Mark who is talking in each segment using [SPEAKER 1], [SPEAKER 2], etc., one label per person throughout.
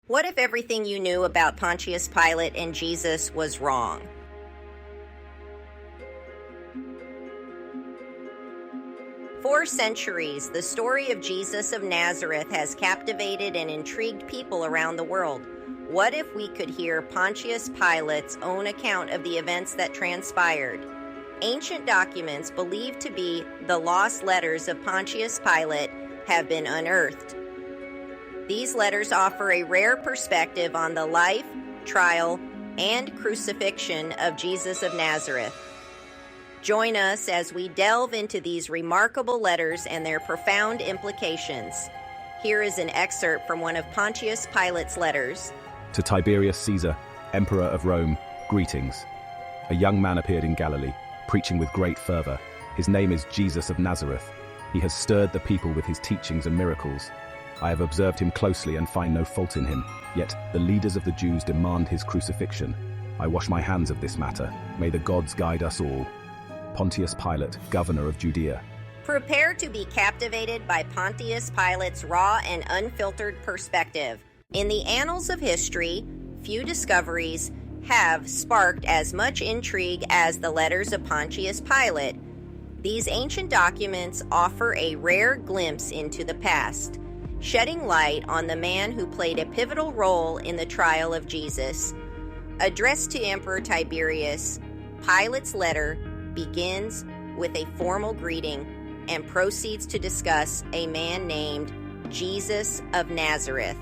[SPEAKER 1] What if everything you knew about Pontius Pilate and Jesus was wrong? For centuries, the story of Jesus of Nazareth has captivated and intrigued people around the world. What if we could hear Pontius Pilate's own account of the events that transpired? Ancient documents believed to be the lost letters of Pontius Pilate have been unearthed. These letters offer a rare perspective on the life, trial, and crucifixion of Jesus of Nazareth. Join us as we delve into these remarkable letters and their profound implications. Here is an excerpt from one of Pontius Pilate's letters.
[SPEAKER 2] To Tiberius Caesar, Emperor of Rome, greetings. A young man appeared in Galilee, preaching with great fervor. His name is Jesus of Nazareth. He has stirred the people with his teachings and miracles. I have observed him closely and find no fault in him, yet the leaders of the Jews demand his crucifixion. I wash my hands of this matter. May the gods guide us all. Pontius Pilate, governor of Judea.
[SPEAKER 1] Prepare to be captivated by Pontius Pilate's raw and unfiltered perspective. In the annals of history, few discoveries have sparked as much intrigue as the letters of Pontius Pilate. These ancient documents offer a rare glimpse into the past, shedding light on the man who played a pivotal role in the trial of Jesus. Addressed to Emperor Tiberius, Pilate's letter begins with a formal greeting and proceeds to discuss a man named Jesus of Nazareth.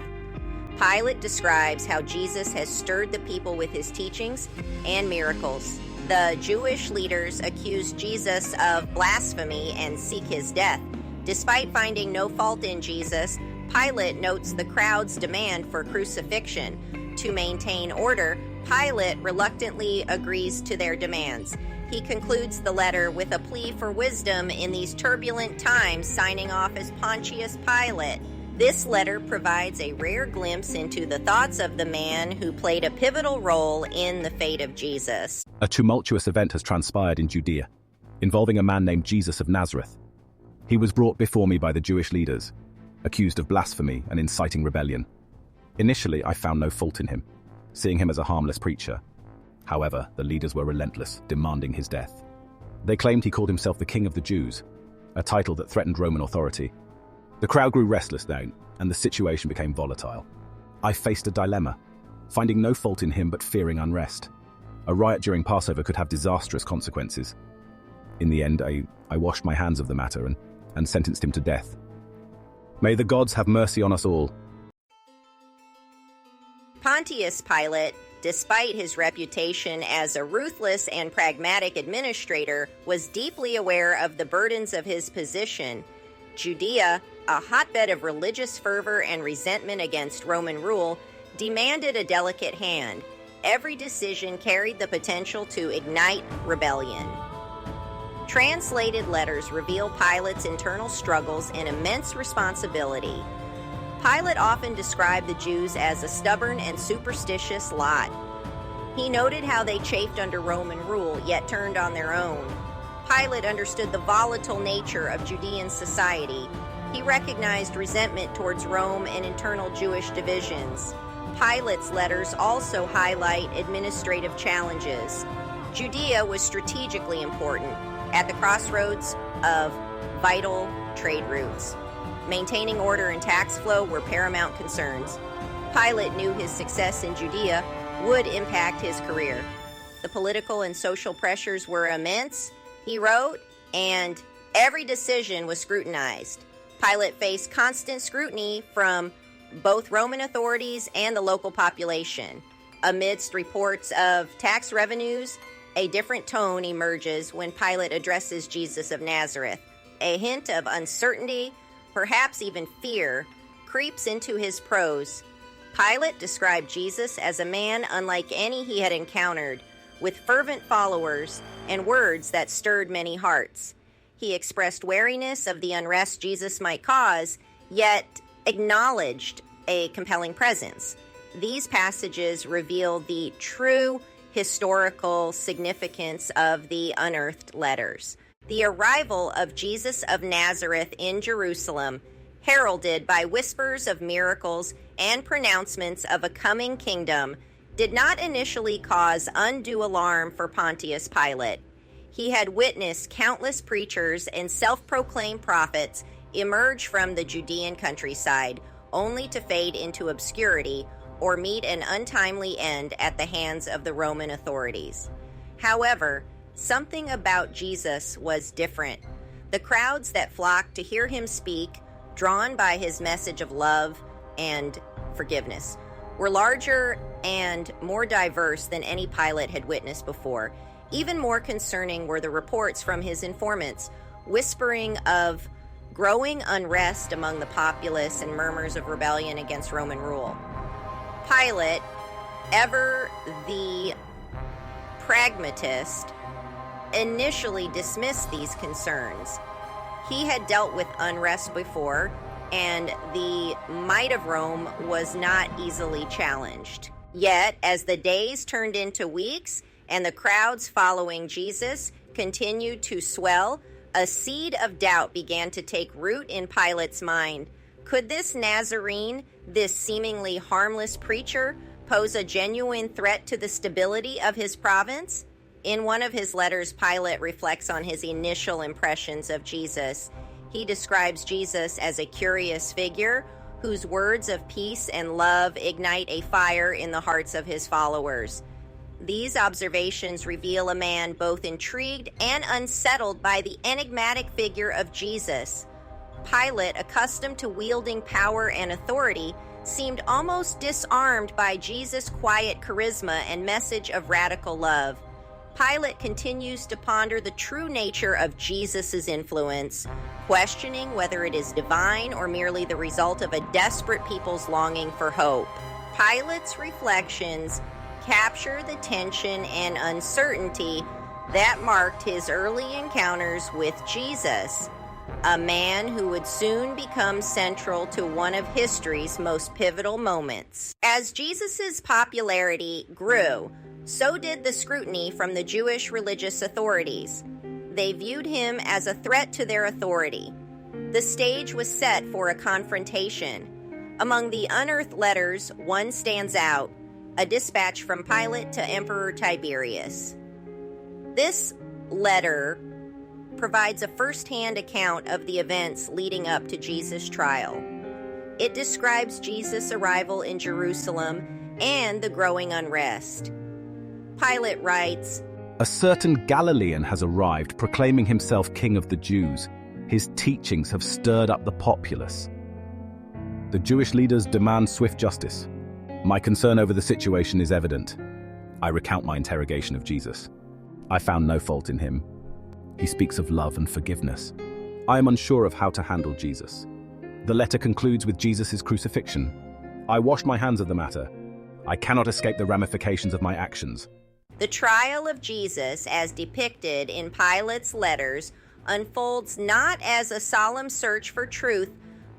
[SPEAKER 1] Pilate describes how Jesus has stirred the people with his teachings and miracles. The Jewish leaders accuse Jesus of blasphemy and seek his death. Despite finding no fault in Jesus, Pilate notes the crowd's demand for crucifixion. To maintain order, Pilate reluctantly agrees to their demands. He concludes the letter with a plea for wisdom in these turbulent times, signing off as Pontius Pilate. This letter provides a rare glimpse into the thoughts of the man who played a pivotal role in the fate of Jesus.
[SPEAKER 2] A tumultuous event has transpired in Judea, involving a man named Jesus of Nazareth. He was brought before me by the Jewish leaders, accused of blasphemy and inciting rebellion. Initially, I found no fault in him, seeing him as a harmless preacher. However, the leaders were relentless, demanding his death. They claimed he called himself the King of the Jews, a title that threatened Roman authority. The crowd grew restless now, and the situation became volatile. I faced a dilemma, finding no fault in him but fearing unrest. A riot during Passover could have disastrous consequences. In the end, I washed my hands of the matter and sentenced him to death. May the gods have mercy on us all.
[SPEAKER 1] Pontius Pilate, despite his reputation as a ruthless and pragmatic administrator, was deeply aware of the burdens of his position. Judea, a hotbed of religious fervor and resentment against Roman rule, demanded a delicate hand. Every decision carried the potential to ignite rebellion. Translated letters reveal Pilate's internal struggles and immense responsibility. Pilate often described the Jews as a stubborn and superstitious lot. He noted how they chafed under Roman rule, yet turned on their own. Pilate understood the volatile nature of Judean society. He recognized resentment towards Rome and internal Jewish divisions. Pilate's letters also highlight administrative challenges. Judea was strategically important, at the crossroads of vital trade routes. Maintaining order and tax flow were paramount concerns. Pilate knew his success in Judea would impact his career. The political and social pressures were immense, he wrote, and every decision was scrutinized. Pilate faced constant scrutiny from both Roman authorities and the local population. Amidst reports of tax revenues, a different tone emerges when Pilate addresses Jesus of Nazareth. A hint of uncertainty, perhaps even fear, creeps into his prose. Pilate described Jesus as a man unlike any he had encountered, with fervent followers and words that stirred many hearts. He expressed wariness of the unrest Jesus might cause, yet acknowledged a compelling presence. These passages reveal the true historical significance of the unearthed letters. The arrival of Jesus of Nazareth in Jerusalem, heralded by whispers of miracles and pronouncements of a coming kingdom did not initially cause undue alarm for Pontius Pilate. He had witnessed countless preachers and self-proclaimed prophets emerge from the Judean countryside, only to fade into obscurity or meet an untimely end at the hands of the Roman authorities. However, something about Jesus was different. The crowds that flocked to hear him speak, drawn by his message of love and forgiveness, were larger and more diverse than any Pilate had witnessed before. Even more concerning were the reports from his informants, whispering of growing unrest among the populace and murmurs of rebellion against Roman rule. Pilate, ever the pragmatist, initially dismissed these concerns. He had dealt with unrest before, and the might of Rome was not easily challenged. Yet, as the days turned into weeks and the crowds following Jesus continued to swell, a seed of doubt began to take root in Pilate's mind. Could this Nazarene, this seemingly harmless preacher, pose a genuine threat to the stability of his province? In one of his letters, Pilate reflects on his initial impressions of Jesus. He describes Jesus as a curious figure whose words of peace and love ignite a fire in the hearts of his followers. These observations reveal a man both intrigued and unsettled by the enigmatic figure of Jesus. Pilate, accustomed to wielding power and authority, seemed almost disarmed by Jesus' quiet charisma and message of radical love. Pilate continues to ponder the true nature of Jesus' influence, questioning whether it is divine or merely the result of a desperate people's longing for hope. Pilate's reflections capture the tension and uncertainty that marked his early encounters with Jesus, a man who would soon become central to one of history's most pivotal moments. As Jesus' popularity grew, so did the scrutiny from the Jewish religious authorities. They viewed him as a threat to their authority. The stage was set for a confrontation. Among the unearthed letters, one stands out, a dispatch from Pilate to Emperor Tiberius. This letter provides a first-hand account of the events leading up to Jesus' trial. It describes Jesus' arrival in Jerusalem and the growing unrest. Pilate writes,
[SPEAKER 2] "A certain Galilean has arrived, proclaiming himself king of the Jews. His teachings have stirred up the populace. The Jewish leaders demand swift justice. My concern over the situation is evident. I recount my interrogation of Jesus. I found no fault in him. He speaks of love and forgiveness. I am unsure of how to handle Jesus. The letter concludes with Jesus' crucifixion. I wash my hands of the matter. I cannot escape the ramifications of my actions."
[SPEAKER 1] The trial of Jesus, as depicted in Pilate's letters, unfolds not as a solemn search for truth,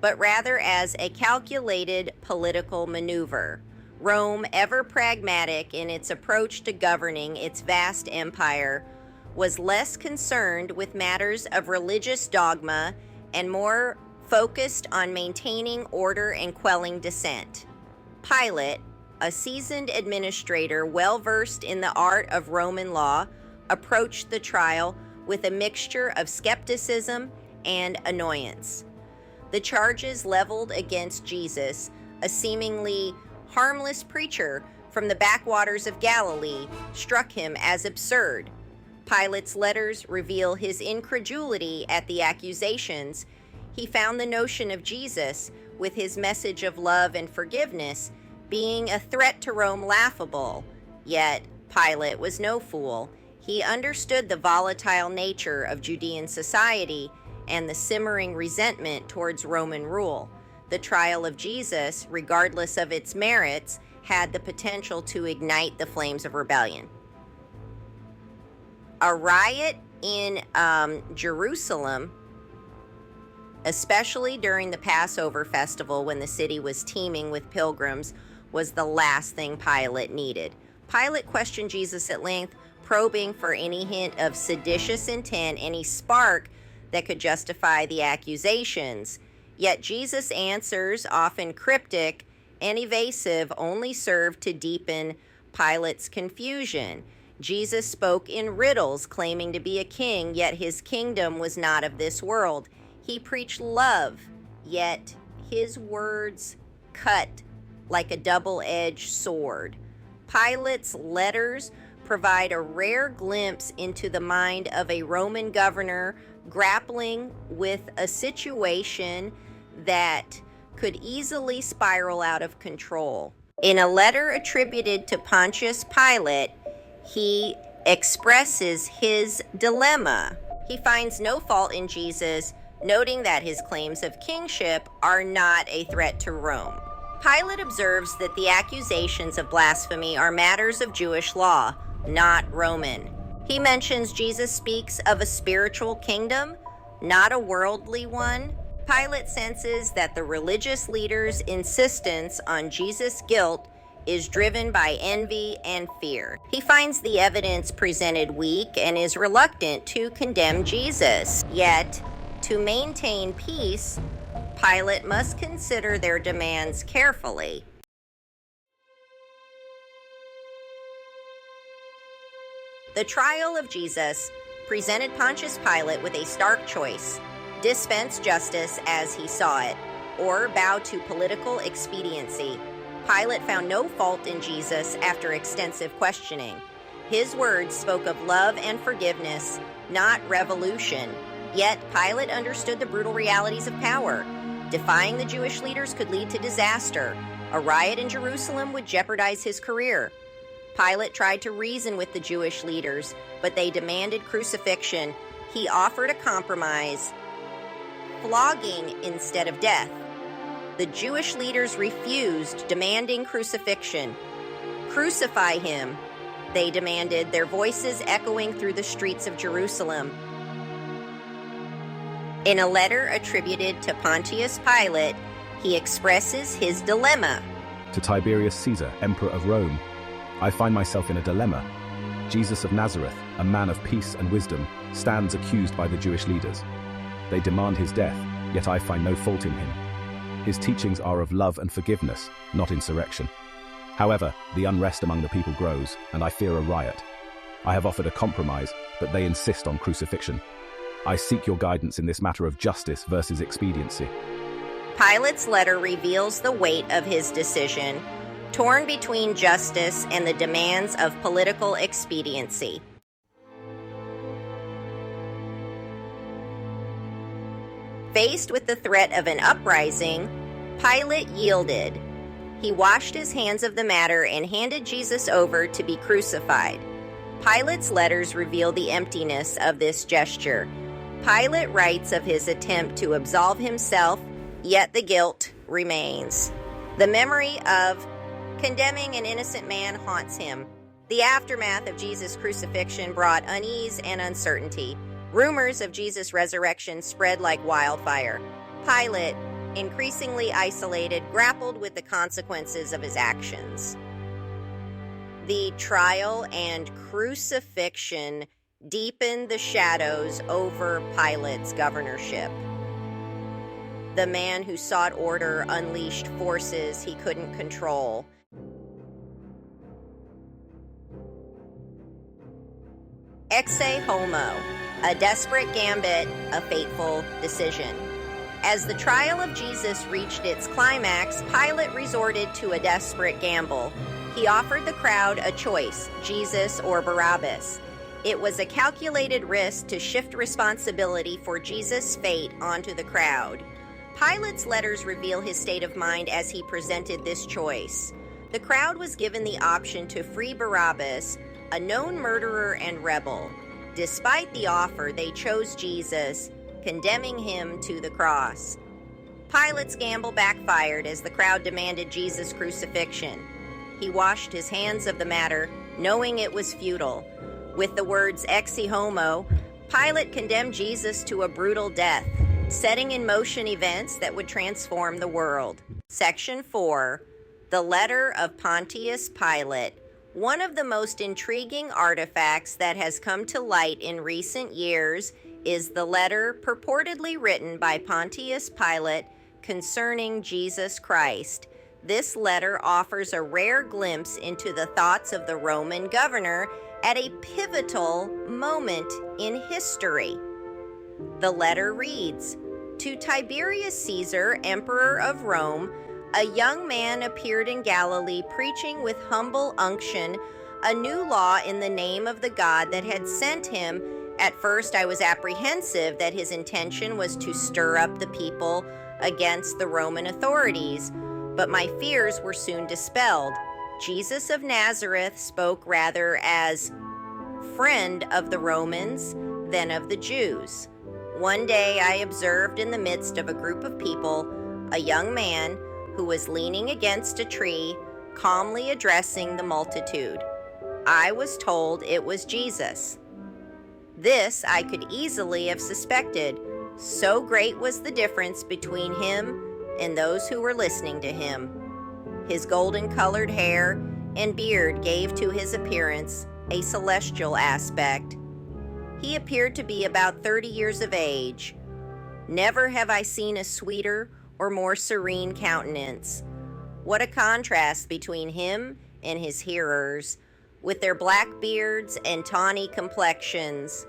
[SPEAKER 1] but rather as a calculated political maneuver. Rome, ever pragmatic in its approach to governing its vast empire, was less concerned with matters of religious dogma and more focused on maintaining order and quelling dissent. Pilate, a seasoned administrator well-versed in the art of Roman law, approached the trial with a mixture of skepticism and annoyance. The charges leveled against Jesus, a seemingly harmless preacher from the backwaters of Galilee, struck him as absurd. Pilate's letters reveal his incredulity at the accusations. He found the notion of Jesus, with his message of love and forgiveness, being a threat to Rome laughable. Yet Pilate was no fool. He understood the volatile nature of Judean society and the simmering resentment towards Roman rule. The trial of Jesus, regardless of its merits, had the potential to ignite the flames of rebellion. A riot in Jerusalem, especially during the Passover festival when the city was teeming with pilgrims, was the last thing Pilate needed. Pilate questioned Jesus at length, probing for any hint of seditious intent, any spark that could justify the accusations. Yet Jesus' answers, often cryptic, and evasive only served to deepen Pilate's confusion. Jesus spoke in riddles, claiming to be a king, yet his kingdom was not of this world. He preached love, yet his words cut like a double-edged sword. Pilate's letters provide a rare glimpse into the mind of a Roman governor grappling with a situation that could easily spiral out of control. In a letter attributed to Pontius Pilate, he expresses his dilemma. He finds no fault in Jesus, noting that his claims of kingship are not a threat to Rome. Pilate observes that the accusations of blasphemy are matters of Jewish law, not Roman. He mentions Jesus speaks of a spiritual kingdom, not a worldly one. Pilate senses that the religious leaders' insistence on Jesus' guilt is driven by envy and fear. He finds the evidence presented weak and is reluctant to condemn Jesus. Yet, to maintain peace, Pilate must consider their demands carefully. The trial of Jesus presented Pontius Pilate with a stark choice: dispense justice as he saw it, or bow to political expediency. Pilate found no fault in Jesus after extensive questioning. His words spoke of love and forgiveness, not revolution. Yet Pilate understood the brutal realities of power. Defying the Jewish leaders could lead to disaster. A riot in Jerusalem would jeopardize his career. Pilate tried to reason with the Jewish leaders, but they demanded crucifixion. He offered a compromise: flogging instead of death. The Jewish leaders refused, demanding crucifixion. Crucify him, they demanded, their voices echoing through the streets of Jerusalem. In a letter attributed to Pontius Pilate, he expresses his dilemma.
[SPEAKER 2] To Tiberius Caesar, Emperor of Rome, I find myself in a dilemma. Jesus of Nazareth, a man of peace and wisdom, stands accused by the Jewish leaders. They demand his death, yet I find no fault in him. His teachings are of love and forgiveness, not insurrection. However, the unrest among the people grows, and I fear a riot. I have offered a compromise, but they insist on crucifixion. I seek your guidance in this matter of justice versus expediency.
[SPEAKER 1] Pilate's letter reveals the weight of his decision, torn between justice and the demands of political expediency. Faced with the threat of an uprising, Pilate yielded. He washed his hands of the matter and handed Jesus over to be crucified. Pilate's letters reveal the emptiness of this gesture. Pilate writes of his attempt to absolve himself, yet the guilt remains. The memory of condemning an innocent man haunts him. The aftermath of Jesus' crucifixion brought unease and uncertainty. Rumors of Jesus' resurrection spread like wildfire. Pilate, increasingly isolated, grappled with the consequences of his actions. The trial and crucifixion deepened the shadows over Pilate's governorship. The man who sought order unleashed forces he couldn't control. Exe homo, a desperate gambit, a fateful decision. As the trial of Jesus reached its climax, Pilate resorted to a desperate gamble. He offered the crowd a choice, Jesus or Barabbas. It was a calculated risk to shift responsibility for Jesus' fate onto the crowd. Pilate's letters reveal his state of mind as he presented this choice. The crowd was given the option to free Barabbas, a known murderer and rebel. Despite the offer, they chose Jesus, condemning him to the cross. Pilate's gamble backfired as the crowd demanded Jesus' crucifixion. He washed his hands of the matter, knowing it was futile. With the words exe homo, Pilate condemned Jesus to a brutal death, setting in motion events that would transform the world. Section 4. The Letter of Pontius Pilate. One of the most intriguing artifacts that has come to light in recent years is the letter purportedly written by Pontius Pilate concerning Jesus Christ. This letter offers a rare glimpse into the thoughts of the Roman governor at a pivotal moment in history. The letter reads, "To Tiberius Caesar, Emperor of Rome, a young man appeared in Galilee preaching with humble unction a new law in the name of the God that had sent him. At first I was apprehensive that his intention was to stir up the people against the Roman authorities, but my fears were soon dispelled. Jesus of Nazareth spoke rather as friend of the Romans than of the Jews. One day I observed in the midst of a group of people a young man who was leaning against a tree, calmly addressing the multitude. I was told it was Jesus. This I could easily have suspected, so great was the difference between him and those who were listening to him. His golden-colored hair and beard gave to his appearance a celestial aspect. He appeared to be about 30 years of age. Never have I seen a sweeter or more serene countenance. What a contrast between him and his hearers, with their black beards and tawny complexions.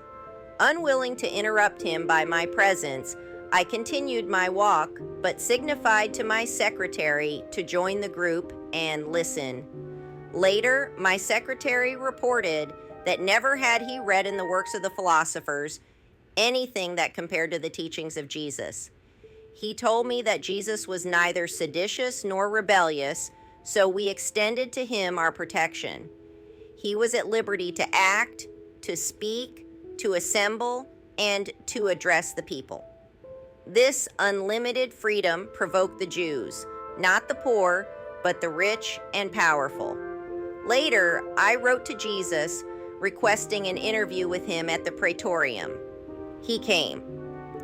[SPEAKER 1] Unwilling to interrupt him by my presence, I continued my walk, but signified to my secretary to join the group and listen. Later, my secretary reported that never had he read in the works of the philosophers anything that compared to the teachings of Jesus. He told me that Jesus was neither seditious nor rebellious, so we extended to him our protection. He was at liberty to act, to speak, to assemble, and to address the people. This unlimited freedom provoked the Jews, not the poor, but the rich and powerful. Later, I wrote to Jesus requesting an interview with him at the Praetorium. He came.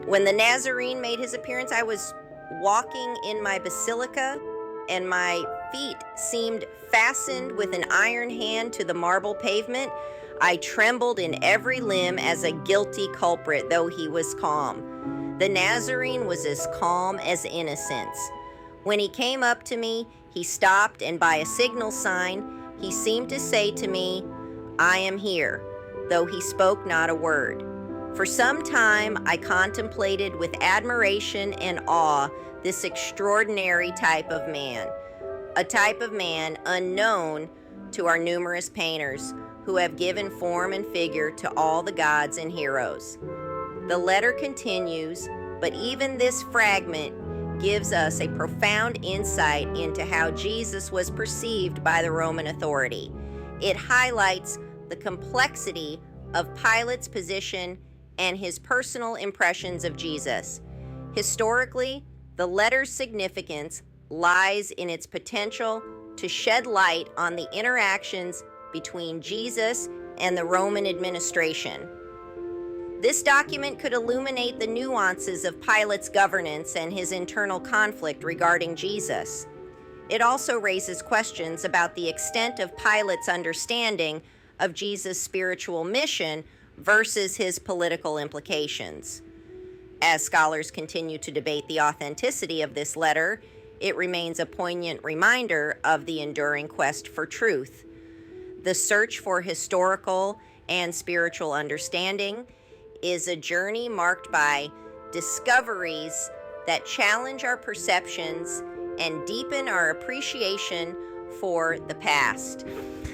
[SPEAKER 1] When the Nazarene made his appearance, I was walking in my basilica, and my feet seemed fastened with an iron hand to the marble pavement. I trembled in every limb as a guilty culprit, though he was calm. The Nazarene was as calm as innocence. When he came up to me, he stopped, and by a signal sign, he seemed to say to me, "I am here," though he spoke not a word. For some time, I contemplated with admiration and awe this extraordinary type of man, a type of man unknown to our numerous painters who have given form and figure to all the gods and heroes. The letter continues, but even this fragment gives us a profound insight into how Jesus was perceived by the Roman authority. It highlights the complexity of Pilate's position and his personal impressions of Jesus. Historically, the letter's significance lies in its potential to shed light on the interactions between Jesus and the Roman administration. This document could illuminate the nuances of Pilate's governance and his internal conflict regarding Jesus. It also raises questions about the extent of Pilate's understanding of Jesus' spiritual mission versus his political implications. As scholars continue to debate the authenticity of this letter, it remains a poignant reminder of the enduring quest for truth. The search for historical and spiritual understanding is a journey marked by discoveries that challenge our perceptions and deepen our appreciation for the past.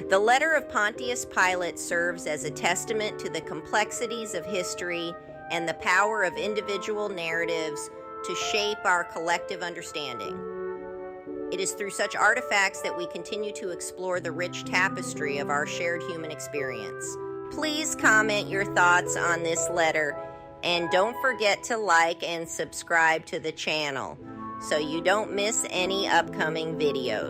[SPEAKER 1] The letter of Pontius Pilate serves as a testament to the complexities of history and the power of individual narratives to shape our collective understanding. It is through such artifacts that we continue to explore the rich tapestry of our shared human experience. Please comment your thoughts on this letter, and don't forget to like and subscribe to the channel so you don't miss any upcoming videos.